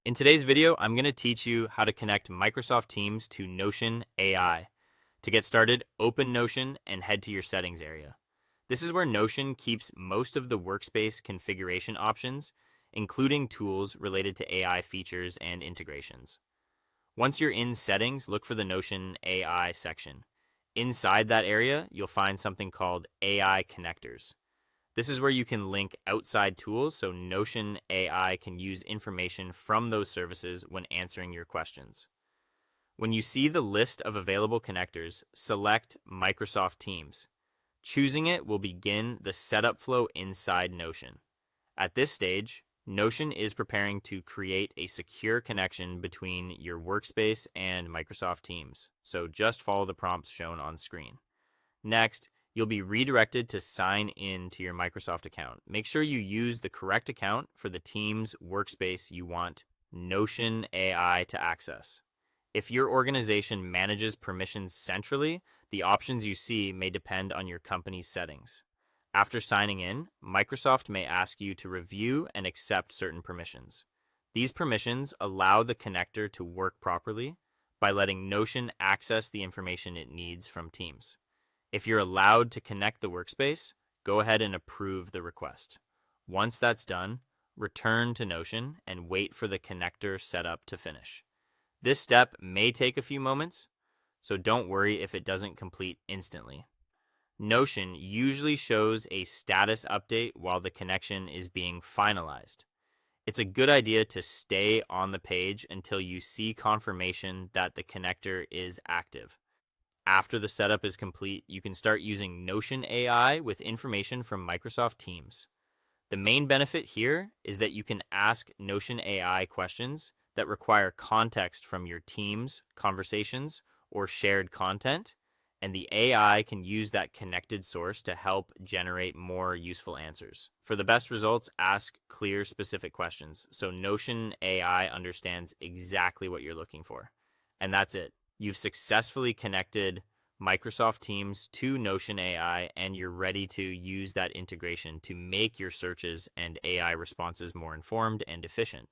In today's video, I'm going to teach you how to connect Microsoft Teams to Notion AI. To get started, open Notion and head to your settings area. This is where Notion keeps most of the workspace configuration options, including tools related to AI features and integrations. Once you're in settings, look for the Notion AI section. Inside that area, you'll find something called AI connectors. This is where you can link outside tools so Notion AI can use information from those services when answering your questions. When you see the list of available connectors, select Microsoft Teams. Choosing it will begin the setup flow inside Notion. At this stage, Notion is preparing to create a secure connection between your workspace and Microsoft Teams, so just follow the prompts shown on screen. Next, you'll be redirected to sign in to your Microsoft account. Make sure you use the correct account for the Teams workspace you want Notion AI to access. If your organization manages permissions centrally, the options you see may depend on your company's settings. After signing in, Microsoft may ask you to review and accept certain permissions. These permissions allow the connector to work properly by letting Notion access the information it needs from Teams. If you're allowed to connect the workspace, go ahead and approve the request. Once that's done, return to Notion and wait for the connector setup to finish. This step may take a few moments, so don't worry if it doesn't complete instantly. Notion usually shows a status update while the connection is being finalized. It's a good idea to stay on the page until you see confirmation that the connector is active. After the setup is complete, you can start using Notion AI with information from Microsoft Teams. The main benefit here is that you can ask Notion AI questions that require context from your Teams, conversations, or shared content, and the AI can use that connected source to help generate more useful answers. For the best results, ask clear, specific questions so Notion AI understands exactly what you're looking for. And that's it. You've successfully connected Microsoft Teams to Notion AI, and you're ready to use that integration to make your searches and AI responses more informed and efficient.